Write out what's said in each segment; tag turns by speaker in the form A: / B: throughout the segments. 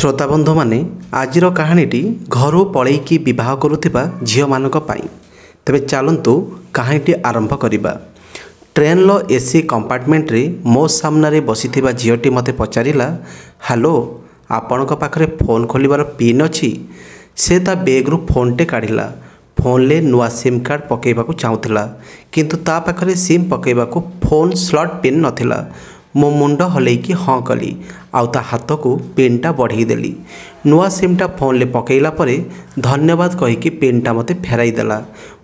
A: श्रोता बंधु माने आजिर कहानीटी घर पलैकी विवाह करुवा झील मान तेरे चलतु कहानीटी आरंभ करवा। ट्रेन लो एसी कंपार्टमेंट रे मो सामने बसी झीटी मते पचारिला, हेलो आपण पाखरे फोन खोलिबार पिन अच्छी। से ता बेग्रु फोनटे काढ़िला। फोन ले नुआ सिम कार्ड पकेबाकू चाहूला, किंतु ता पाखरे सिम पकेबाकू फोन स्लॉट पिन नथिला। मो मुंड हलैकी हाँ कली आउ ता हाथ को पिनटा बढ़ाईदेली। नुआ सिमटा फोन ले पकईला परे धन्यवाद कहीकि पिनटा मते फेराई देला।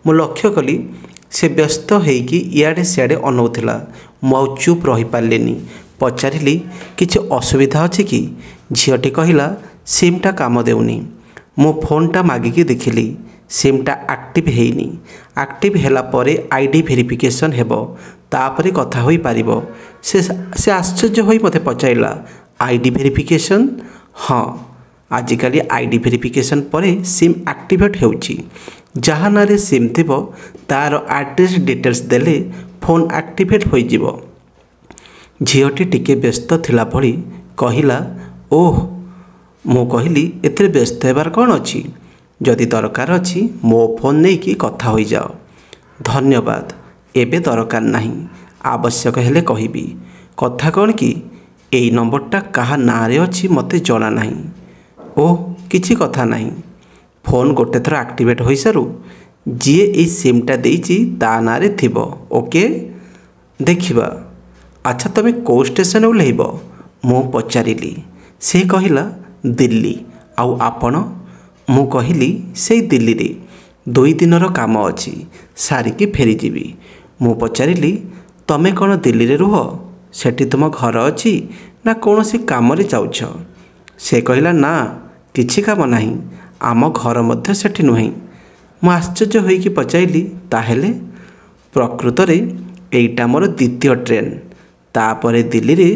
A: मु लक्ष्य कली से व्यस्त होइकी इयाडे सियाडे अनौथिला। मु आउ चुप रही पारलेनी। पचारिली किछि असुविधा अछि कि? झीटी कहिला सिमटा काम देउनी। मो फोनटा मागिकी देखिली, सिमटा एक्टिव हेइनी। एक्टिव हैला परे आईडी वेरिफिकेशन हेबो, तापरे कथा होई पारिबो। से आश्चर्य होई मते पचाइला, आईडी वेरिफिकेशन? हाँ, आजिकाली आईडी वेरिफिकेशन परे सिम एक्टिवेट होउची। जहाँ नारे सिम थिबो तार एड्रेस डिटेल्स देले फोन एक्टिवेट होई जिवो। झीटी टिके व्यस्त थिला भली कहिला, ओह। मो कहली एते व्यस्त हेबार कौन अछि? जदि दरकार अछि मो फोन नहीं कि कथा होई जाओ। धन्यवाद, एबे दरकार नहीं, आवश्यक हेले कहिबी। कथा कौन कि एई नंबरटा कहा नारे अछि मते जना नहीं। ओह, किछि कथा नहीं। फोन गोटे थर एक्टिवेट होई सारू जीए एई सिमटा देइछि ता नारे थिबो। ओके, देखिबा। अच्छा, तमे को स्टेशन ओल्हेइबो? मु पचारिली। से कहिला दिल्ली। आउ आपण? मु कहिली से दिल्ली रे 2 दिनर काम अछि, सारिकी फेरीजीवी। मु पचारिली तमे कौन दिल्ली रे रुह? सेठी तुम घर अछि ना कौनसी काम रे जाउछ? से कहिला ना, किछि काम नाही, आम घर मध्य सेठी नुहे। मु आश्चर्य होइकी पचाइली, ताहेले प्रकृत रे एइटा मोर द्वितीय ट्रेन। तापरे दिल्ली रे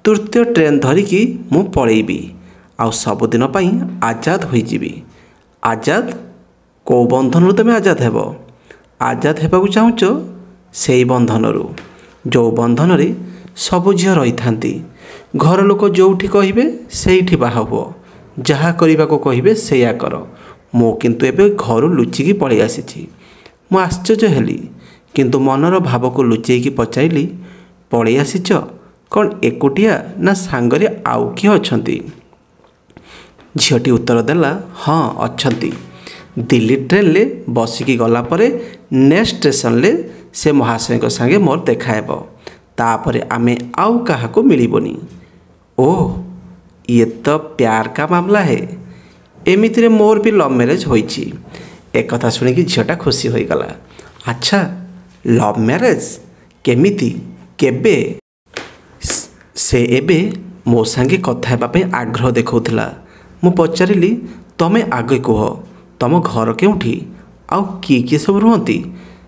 A: तृतीय ट्रेन धरिकी मु पळेइबी। आउ सबुदिन पई आजाद होइजिबी। आजाद? को बंधन तुम आजाद हेब? आजाद हेबाकू चाहूच सेई बंधनरू जो बंधन रे सबु झील रही थांती। घर लोक जोठी कहिबे सेठी बाहा हुओ, जहा करबाको कहिबे सेया कर। मो किंतु एबे घर लुचिकी पळै आसीछि। मु आश्चर्य हेली, किंतु मनर भाव को लुचेकी पचाइली, पळै आसीछ कौन एकुटिया ना सांगरे आउ किए अछंती? झीटी उत्तर देला, हाँ अछंती। दिल्ली ट्रेन ले बसिकी गला परे नेक्स्ट स्टेशन ले से महाशय को संगे मोर देखा हेबो। तापरे आमे आउ काहाको मिलिबोनी। ओह, ये तो प्यार का मामला है। एमितिरे मोर भी लव मैरिज होइछि। एक कथा सुनिकी झीटा खुशी होई गला। अच्छा, लव मैरिज केमिति केबे? से एबे मो संगे कथा हेबा पे आग्रह देखौथिला। मु पचारिली, तमे आगे कह, तम घर केउठी आउ किए सब रुहती?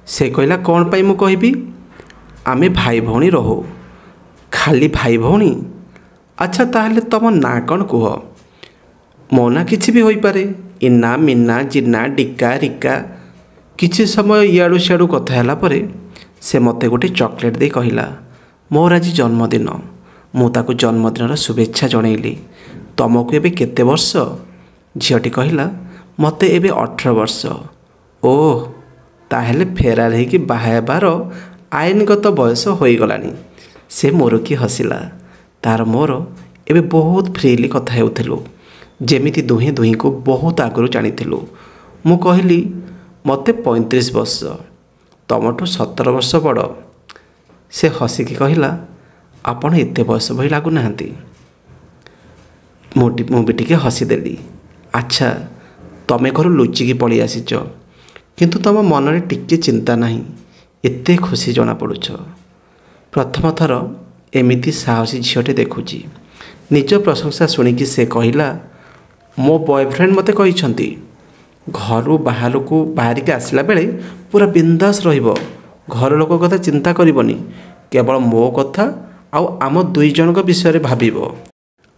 A: से कहला, कौन पाई मु कहबी? आमे भाई भौणी रहो। खाली भाई भौणी? अच्छा, ताहले तम ना कौन कह? मो ना किछि भी होई पारे। इन्ना मिन्ना जिन्ना डिक्का रिक्का। किछि समय इयाडू सियाडू कथा होला परे से मते गोटे चॉकलेट दे कहिला, मोर आज जन्मदिन। मु ताकू जन्मदिनर शुभेच्छा जणैली। तमको एबे केते वर्ष? झीटी कहिला, मते एबे 18 वर्ष। ओह, ताहेले फेरार हेकी बाहाबार आईनगत बयस होई गलानी। से मोर की हसिला। तार मोर एबे बहुत फ्रीली कथा हेउथिलु, जेमिति दुहे दुही को बहुत आगरु जानिथिलु। मु कहली, मते 35 वर्ष, तमठु 17 वर्ष बड़। से हसिकी कहिला, आपण एते बयस भई लागु नाहंती। मु भी टिके हसीदेली। अच्छा, तमे घर लुचिकी पळै आसीच, किंतु तम मन रे टिके चिंता नाही, एते खुशी जना पड़ुछ। प्रथम थर एमिति साहसी झीटे देखुची। निज प्रशंसा शुणिकी से कहिला, मो बॉयफ्रेंड मते कहिछंती घरु बाहरकू बाहरिक आसला बेले पूरा बिंदास रहिबो, घर लोक कथा चिंता करिबोनी, केवल मो कथा आउ आम 2 जनक विषय भाबिबो।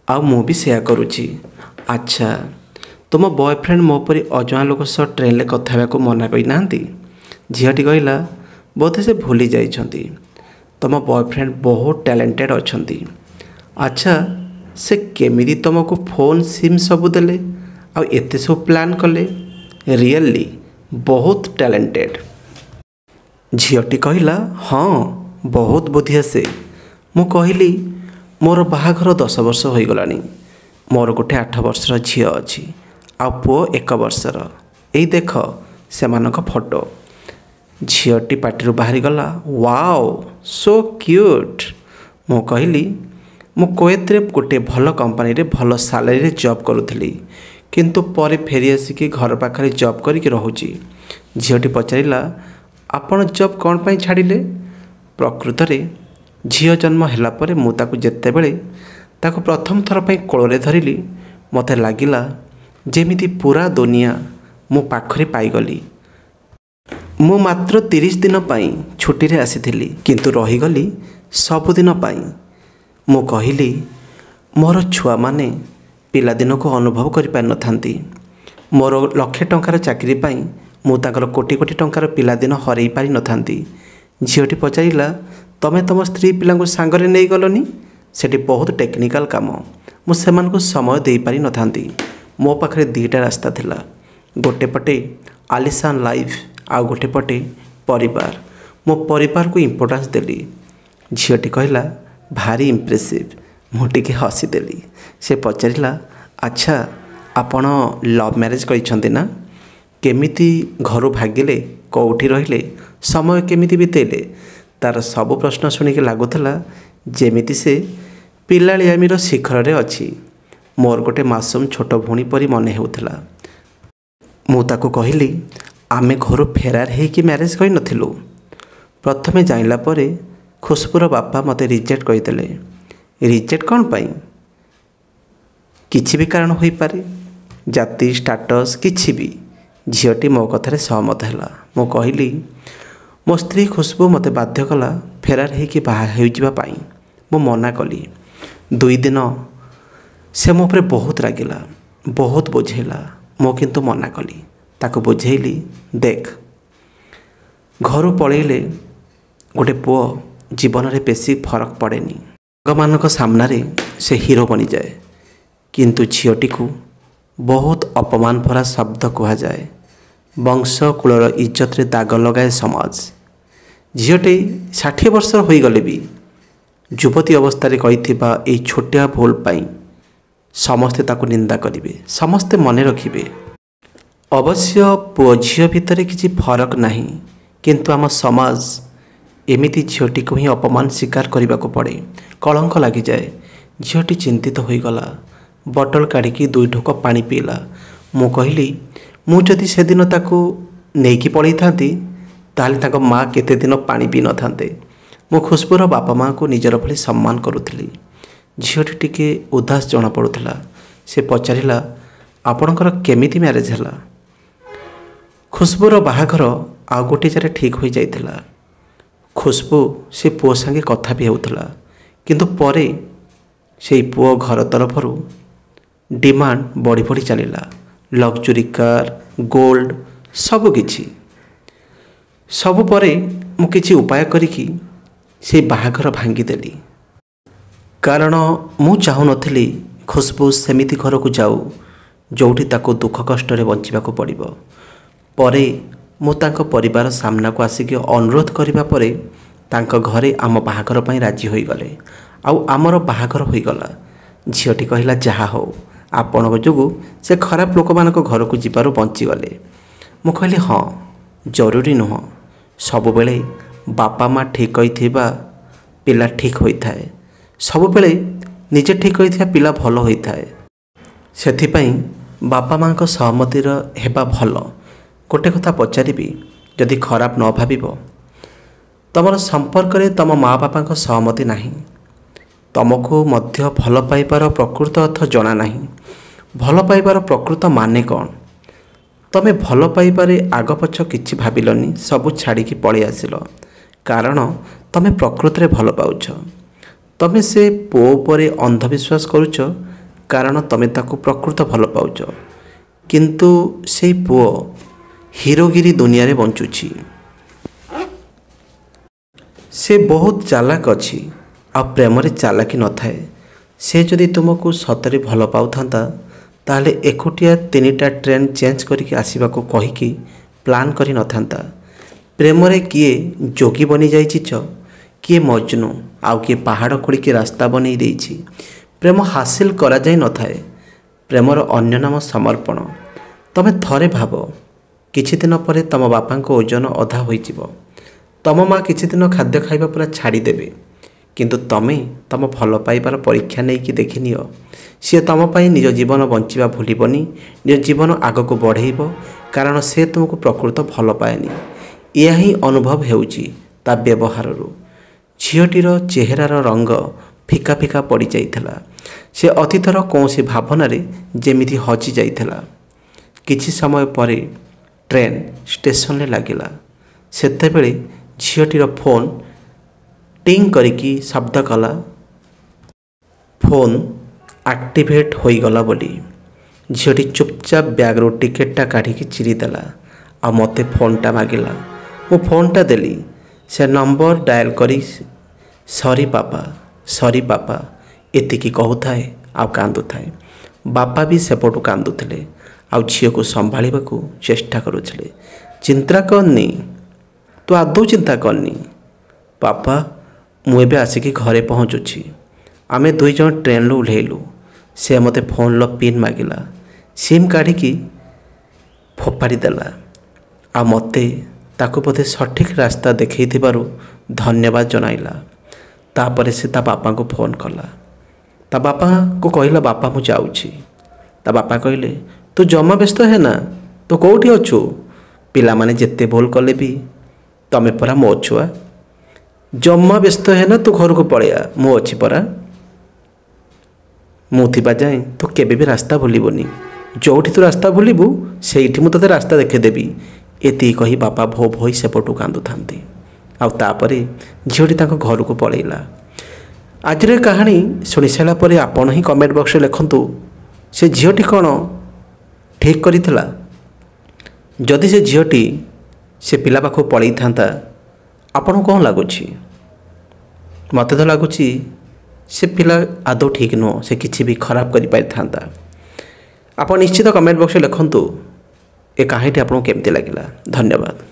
A: आउ मु भी सेया करुची। अच्छा, तुम बॉयफ्रेंड मो परी अजଣା लोक सह ट्रेन ले कथा हेबाकू मना करि नाहंती? झीटी कहिला, बोधे से भूली जाइछंती। तुम बॉयफ्रेंड बहुत टैलेंटेड अछंती। अच्छा, से केमिति तुमको फोन सिम सबू देले आ एते सब प्लान कले रियली बहुत टैलेंटेड। झीटी कहला हाँ बहुत बुद्धि से। मु कहली मोर बाहाघर 10 वर्ष हो गलानी। मोर गोटे 8 वर्षर झी अच्छी आ पुओ 1 वर्षर। यही देख से फोटो। झीटी पार्टी बाहरी गला वाओ सो क्यूट। मु कहली मु कुवैत रे गोटे भल कंपनी रे भल सैलरी रे जॉब करुथली किंतु परे फेरी आसिकी घर पाखरे जॉब करिक रहूची। झीटी पचारिला आपण जॉब कौन पाई छाड़िले? प्रकृत रे झील जन्म होला परे मु ताकु जेतेबेले ताकु प्रथम थर पई कोଳରେ धरिली मते लागिला जेमिति पूरा दुनिया मु पाखरे पाईगली। मु मात्र 30 दिन पाई छुट्टी रे आसीथिली किंतु रहीगली सबुदिन पाई। मु कहली मोर छुआ माने पिलादिन को अनुभव करि पार नथांती। मोर लक्षे टंकार चाकरी पाई मु ताकर कोटी कोटी टंकार पिलादिन हरई पारि नथांती। झीटी पचारिला तमे तुम स्त्री पिला सांगरे नहीं गलनी? सेठी बहुत टेक्निकल काम मु सेमानकु समय दे पारि नथांती। मो पाखरे 2टा रास्ता थिला, गोटे पटे आलिशान लाइफ आ गोटे पटे परिवार। मो परिवार को इम्पोर्टेंस देली। झीटी कहला भारी इम्प्रेसिव। मु टिके हसी देली। से पचारिला अच्छा आपण लव मैरिज करिसंती ना? केमिति घर भागिले कौटी रहिले समय केमिति बितेले? तार सब प्रश्न शुणिक लगुला जेमिति से पिलालियामीर शिखर रे अच्छी। मोर गोटे मासूम छोट भूणी परी मन होउथला। मु ताको कहली आमे घर फेरार हेकि मैरिज करि नथिलु। प्रथमे जाइला परे खुशबूर बापा मते रिजेक्ट करदेले। रिजेक्ट कौन पाई? किछि भी कारण होई पारे, जाति स्टाटस किछि भी। झीटी मो कथारे सहमत हैला। मु कहली मो स्त्री खुशबू मते बाध्य कला फेरार हेकि बाहा होइजिबा पाई। मु मना कली। 2 दिन से मो उपरे बहुत रागिला, बहुत बुझेला। मो किंतु मना कली। ताको बुझेइली देख घर पळेले गोटे पुओ जीवन रे बेसी फरक पड़ेनी। भगवान सामना रे से हीरो बनी जाए किंतु झीटी को बहुत अपमान भरा शब्द कहा जाए। वंश कूलर इज्जत रे दाग लगाए समाज। झीटी 60 वर्षर हो गले भी युवती अवस्था कहिथिबा एई छोटिया भूल पाई समस्ते ताको निंदा करिवे, समस्ते मने रखिबे। अवश्य पुओ झील भितर किछि फरक नहीं किंतु आम समाज एमिति झीटी को ही अपमान स्वीकार करने को पड़े, कलंक लगी जाए। झीटी चिंतित हो गला। बटल काढ़ी 2 ढोक पानी पीला। मु कहली मु जदि से दिन ताको नेकी पड़ई थांती ताले ताको माँ केते दिन पानी पी न थांते। मु खुशबूर बापा माँ को निजर भली सम्मान करुथली। झीटी टिके उदास जना पड़ुथला। से पचारिला आपणकर केमिति मैरिज हला? खुशबूर बाहाघर आ गोटे जारे ठीक हो जाइथिला। खुशबू से पुओ संगे कथा भी होउथला किंतु परे से पुओ घर तरफरु डिमांड बढ़ी बढ़ी चलिला। लग्जरी कार, गोल्ड सबु किछि। सबु परे मु किछि उपाय करिकी से बाहाघर भांगीदेली। कारण मु चाहू नथिली खुशबू सेमिति घर को जाऊ जोठी ताको दुख कष्ट रे बंचिबाको पड़िबो। परे मु तांको परिवार सामना को आसिक अनुरोध करिबा परे तांको घरे आम बाहाघर पई राजी होई गले। आउ आमर बाहाघर होई गला। झीटी कहला जहा हो आपण जोगु से खराब लोक मानक घर को जिबारो बंची गले। मु कहली हाँ जरूरी नुह सब बेले बापा माँ ठीक होइथिबा पिला ठीक होइथाए। सब बेले निजे ठीक होइथिबा पिला भलो होइथाए। सेथिपई बापा माँ को सहमतिर हेबा भलो। गोटे कथा पचारिबी जदि खराब न भाबिबो तमर संपर्क रे तम माँ बापा को सहमति नहीं। तुमको मध्य भल पाइबार प्रकृत अर्थ जना नहीं। भल पाइबार प्रकृत माने कौन? तमे भल पाइबारे आग पछ किछि भाबिलनी, सबु छाड़िकी पळेई आसिल कारण तमे प्रकृत रे भल पाउछ। तमे से पुओ परे अंधविश्वास करुछ कारण तमे ताकू प्रकृत भल पाउछ किंतु से पुओ हीरोगिरी दुनिया रे बंचुछि। से बहुत चालाक अच्छी आ प्रेम रे चालाकी न थाए। से जदि तुमको सतरे भल पाउथांता ताहले एकुटिया 3टा ट्रेन चेंज करके आसवा को कहीकि प्लान करि नथांता। प्रेम रे किए जोगी बनी जाइछि च किए मजनू आउ किए पहाड़ खोलिकी रास्ता बनै देइछि। प्रेम हासिल करा जाई नथाए, प्रेमर अन्य नाम समर्पण। तमे थरे भाव किछि दिन पर तम बापा को ओजन अधा होइजिव, तम माँ किछि दिन खाद्य खाइबा पूरा छाड़ी देबे, किंतु तमे तम भल पाइबार परीक्षा नहीं कि देखिनियो। सी तम पाई निज जीवन बंचिबा भूलिबनी, निज जीवन आगक बढ़ेइब, कारण से तुमको प्रकृत भल पाएनी। यह ही अनुभव हेउची ता व्यवहाररू। झीटीर चेहरार रंग फिका फिका पड़ जाइथिला। से अतीतर कौनसी भावना जेमिति हजि जाइथिला। किछि समय परे ट्रेन स्टेशन ले लागिला। सेतेबेले झीटीर फोन टिंग करिकी शब्द कला। फोन एक्टिवेट होईगला बोली झीटी चुपचाप बैग्रु टिकेटा काढ़िकी चिरीदेला आ मते फोनटा मागिला। मु फोनटा देली। से नंबर डायल करी सॉरी पापा एतिकी कहूए आउ कांदुए। बापा भी सेपटू कांदुले आउ झील को संभाळा चेष्टा करुले। चिंता करनी, तू आदौ चिंता करनी पापा, मुझे आसिकी घरे पहुँचुची। आमे 2 जन ट्रेन रू ओह्लैलु। से मते फोन लो पिन मागिला। सिम काढ़िकी फोपाड़ी देला आ मते ताको बोधे सठिक रास्ता देखई थिबारु धन्यवाद जनाइला। तापरे से ता बापा को फोन कला। ता बापा को कहला बापा मु जाउची। ता बापा कहले तू जमा व्यस्त है ना, तो कौटी अच्छु? पिला माने जेते भूल कले भी तमे परा मो छुआ। जमा व्यस्त है ना, तू घर को पड़िया, मु अच्छी परा। मु थिबा जाए तो केबे भी रास्ता भूलिबनी। जोठी तू रास्ता भूलिबु सेठी मु तते रास्ता देखेदेबी। एति कही बापा भो भोई सेपटू कांदु थांती। आउ तापरे झीटी तांको घर को पळैला। आजिर कहानी शुणी सारा पर आपण ही कमेंट बॉक्स रे लिखंतु से झीटी कौन ठीक करितला। जदि से झीटी से पिला पाखु पळै थांता आपन कौन लगुच? मत तो लगुच से पिला आदौ ठीक नुह, से किसी भी खराब कर पारि था। आप निश्चित कमेंट बॉक्स में लिखंतु ए कहानी आपको केमती लगिला। धन्यवाद।